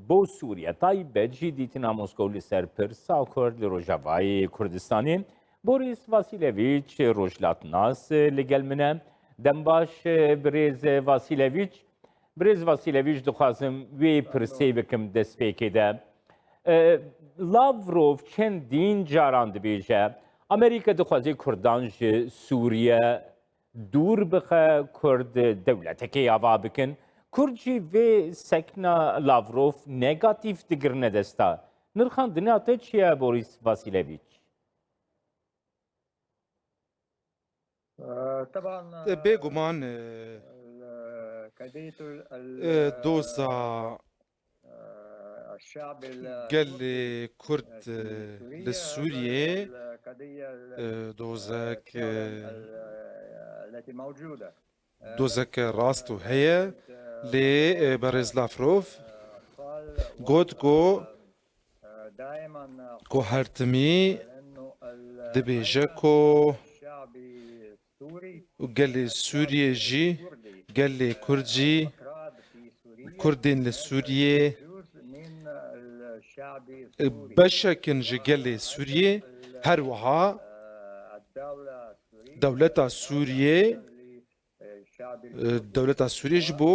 بۆ سووریا تایبەت جی دیتنا مۆسکۆ لەسەر پرسا کورد لە ڕۆژاوای کوردستانی بۆریس ڤاسیلێڤیچ ڕۆژهەڵاتناس لەگەڵ منە دەم باش برێز ڤاسیلێڤیچ دخوازم وێ پرسەی بکەم دەستپێکێدا لاڤرۆڤ چەندین جاران دەبێژە ئەمریکا دەخوازێ کوردان ji سووریە دوور بخە کورد دەولەتەکەی ئاوا بکەن کورجی vê sekna Lavrov negatif digirine desta. Nirxandina te çi ye Boris Vasilyeviç? بێگومان دۆزە گەلێ کورد لە سووریێ دۆزەکە ڕاست و هەیە لێ بەڕێز لافرۆڤ گوت گۆ هەرتمی دەبێژە کۆ گەلێ سووریێ ژی گەلێ کورجی کوردên li Sûriyê beşekin ji gelê Sûriyê her wiha dewleta Sûriyê ji bo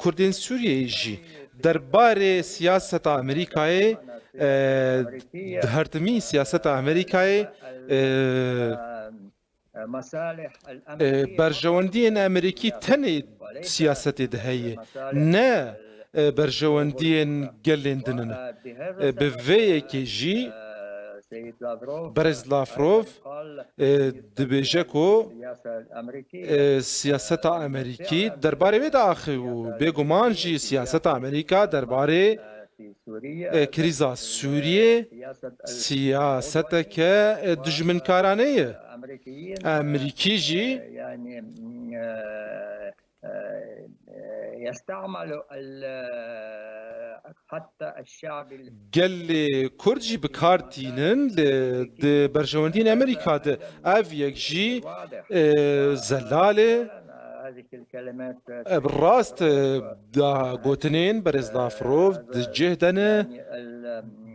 Kurdên Sûriyeyê jî derbarê siyaseta Amerîkayê hertimî siyaseta Amerîkayê berjewendiyên Amerîkî tenê siyasetê de heye ne berjewendiyên gelên din in bi vê yekê jî Berez Lavrov dibêje ku siyaseta Amerîkî derbarê wê de axî û bêguman jî siyaseta Amerîka derbarê krîza Sûriyê siyaseteke dijminkarane ye Amerîkî jî gelê Kurd jî bikar tînin di berjewendiyên Amerîka de ev yek jî zelal e rast gotinên Berez Lavrov di cih de ne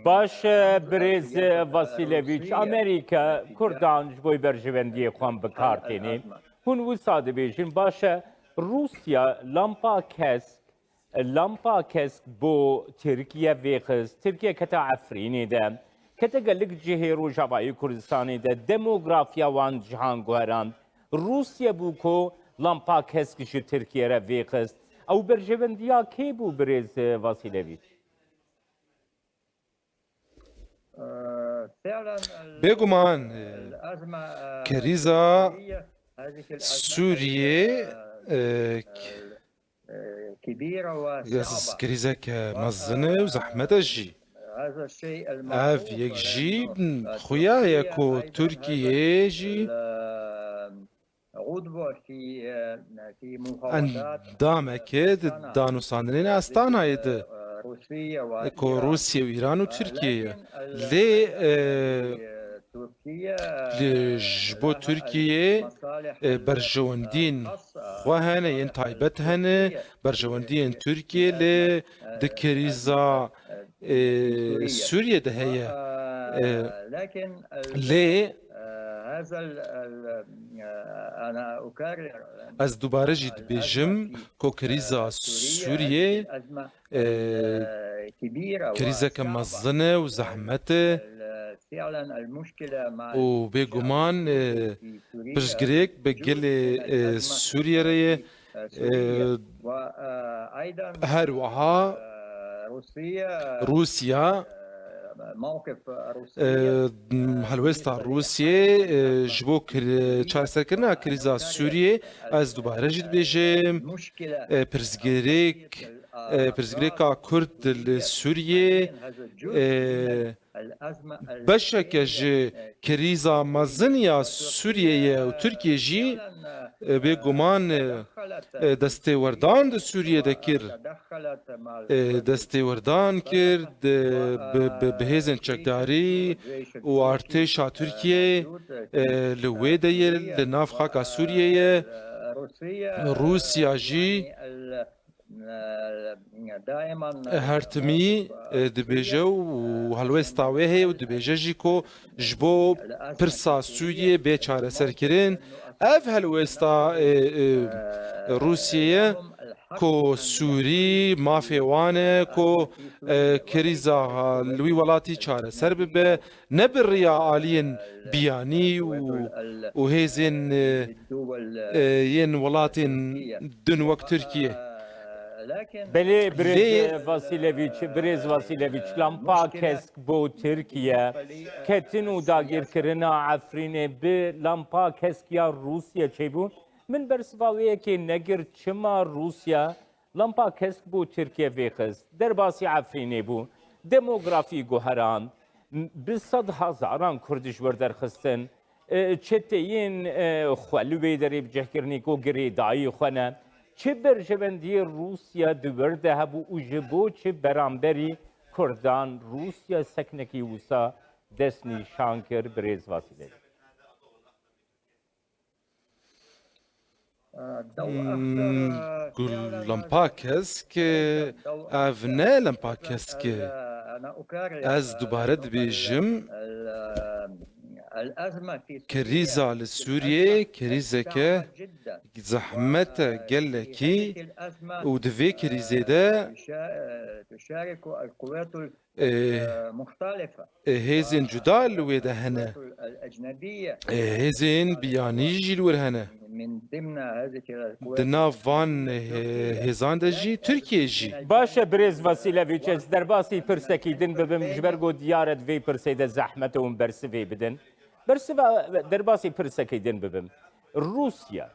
Baş Birêz Vasilyeviç Amerîka Kurdan ji bo berjewendiyê xwe bikar têne hûn wisa dibêjin baş e Rusya lampa kesk bo Tirkiye vêxiz Tirkiye kete Efrînê de kete gelek cihê Rojavayê Kurdistanê de demografiya wan cihan guheran Rusya bû ku lampa kesk ji Tirkiye re vêxiz ew berjewendiya kê bû Birêz Vasilyeviç? bêguman krîza Sûriyê krîzeke mezin e û zehmet e jî ev yek jî xuya ye ku Tirkiyê jî endameke di danûsandinên Astanayê de ku Rusya û Îran û Tirkiye ye lê ji bo Tirkiyê berjewendiyên xwe hene yên taybet hene berjewendiyên Tirkiye lê di krîza Sûriyê de heye lê ez dubare jî dibêjim ku krîza Sûriyê krîzeke mezin e û zehmet e û bêguman pirsgirêk bi gelê Sûriye re ye her wiha Rusya helwesta Rusyê ji bo çareserkirina krîza Sûriyê ez dubare jî dibêjim pirsgirêka Kurd li Sûriyê beşeke ji krîza mezin ya Sûriyeyê û Tirkiye jî bêguman destêwerdan di Sûriyê de kir destêwerdan kir bi hêzên çekdarî û artêşa Tirkiyê li wê de ye li nav xaka Sûriyeyê Rusya jî هرتمی دبیجه و هلوستا وی و دبیجه جی کو جبو پرسا سوریه به چاره سرکرین اف هلوستا روسیه کو سوری مافیوانه کو کریزا لوی ولاتی چاره سر به نبر ریا آلین بیانی و هیزین ین ولاتین دن وقت ترکیه بله برز واسیلویچ لامپا کسک بو ترکیه کتن و داگیر کرنا عفرینه به لامپا کسک یا روسیه چه بون من برسواویه که نگر چما روسیا لامپا کسک بو ترکیه ویخز در باسی عفرینه بو دموگرافی گوهران به صد هزاران کردش وردر خستن چتین خلوی دریب جهکرنی کو گری دایی خونه چه برژوندی روسیا دورده هبو و جبو چه برانبری کردان روسیا سکنکی وسا دست نیشان کر برز واسیله گل لامپا کسک افنه لامپا کسک از دوباره دبیجم كريزة لسوريا كريزة ك زحمة جلكي ودفي كريزة ده تشارك القوات المختلفة هزين جدال وده هنا الأجنبية هزين بيانيجي الور هنا من ضمن هذه القوات دنا فان هزان دجي تركيا جي باشه برز واسیلویچ از در باسی پرسکی دن ببم جبرگو دیارت وی پرسیده زحمت اون برسوی بدن برسوا در باسی پرسکی دن ببم روسیا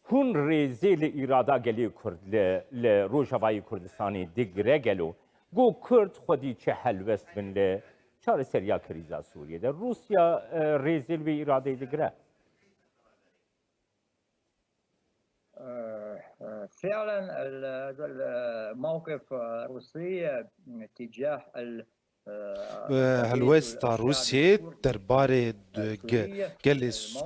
هون ریزی ایرادا گلی کرد ل روجاوای کردستانی دیگره گلو گو کرد خودی چه حلوست بن ل چار سریا کریزا سوریه در روسیا ریزی و ایراده دیگره فعلا هذا الموقف الروسي تجاه هلوستا روسيا درباري قال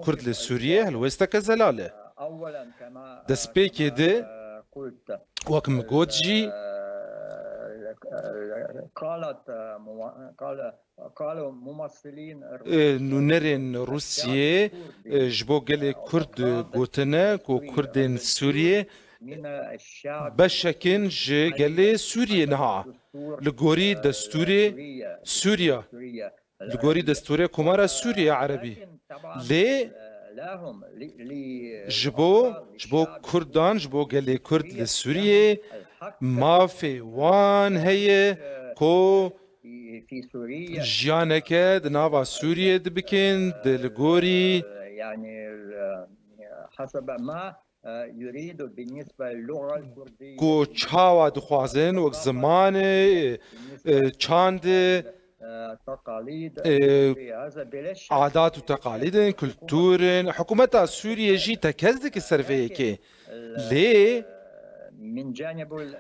كرد لسوريا هلوستا كزلالة اولا كما دسبيكي دي قلت وكم جوتجي قالوا ممثلين نونرين روسيا جبو قال كرد جوتنا كو كردين سوريا من الشعب بشكن جي قال سوريا نها لغوري دستوري سوريا لغوري دستوري كمارا سوريا عربي ليه لهم جبو كردان جبو قال كرد لسوريا ما في وان هي كو في سوريا جيانك دنافا سوريا دبكن دلغوري يعني حسب ما يريد بالنسبة للغة الكردية كو تشاوا دخوازن وقت زمان چاند تقاليد هذا بلا شك عادات وتقاليد كلتور حكومة سوريا جي تكزدك السرفيكي ليه من جانب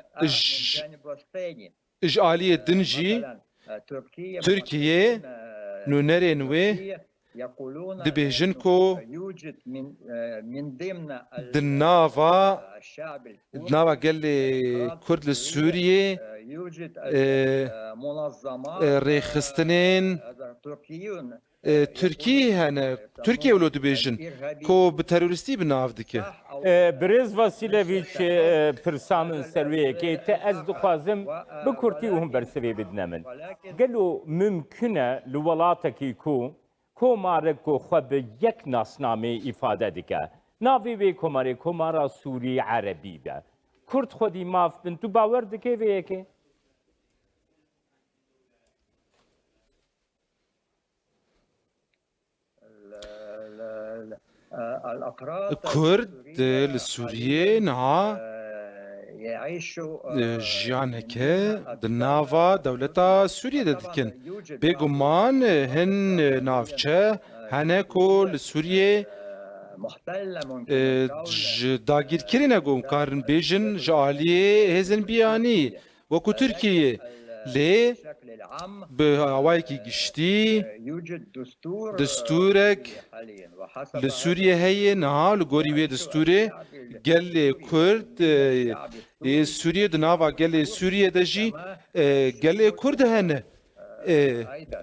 الثاني إجعالية دنجي مثلا تركيا نونرين وي يقولون دبيجنكو يوجد من ضمن دنافا الشعب دنافا قال لي كرد السورية يوجد منظمات ريخستنين تركيون تركي هنا تركيا ولو دبيجن كو بترورستي بناف دكه برز واسیلویچ پرسان سرویه که تا از دخوازم بکرتی و هم برسوی بدنمن گلو ممکنه لولاتکی کو مارکو خواب یک ناسنامه ifade دکه ناوی وی کماره کمارا سوری عربی به کرد خودی ماف بن تو باور دکه وی که كرد لسوريا نها يعيشوا جيانك دنافا دولتا سوريا دكن بيغمان هن نافچه هنكو لسوريا محتلة ممكن داگیر کرینه گم کارن بیجن جالیه هزن بیانی وکو ترکیه لێ بشكل العام بهاوایەکی گشتی يوجد دستور دستورك حاليا وحسب لە سووریە هەیە نها لە گۆری وێ دەستورێ gelê Kurd سووریە di nava gelê Sûriye de jî gelê Kurd hene ايضا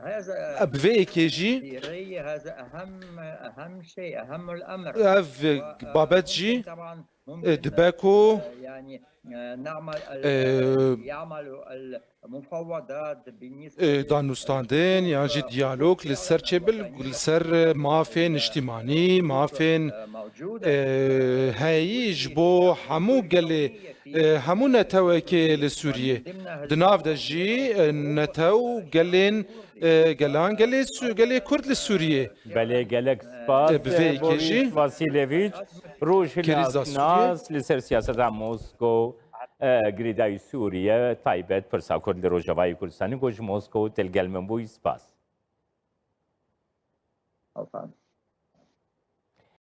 هذا bi vê yekê jî في هذا اهم شيء اهم الامر ev babet jî طبعا dibe ku يعني نعمل يعمل المفاوضات بالنسبه danûstandin yan jî diyalog li ser çêbil li ser mafên niştîmanî mafên موجوده heyî ji bo hemû gelê hemû netewekê li Sûriyê di nav de jî netew gelên gelan gelê Kurd li Sûriyê بله گلک سپاس بوی بوریس کشی؟ واسیلویچ روش کریزا ناس لسر سیاست موسکو گریدای سوریه تایبت پرسا کرد روجوای کردستانی گوش موسکو تلگل من بوی سپاس أوطان.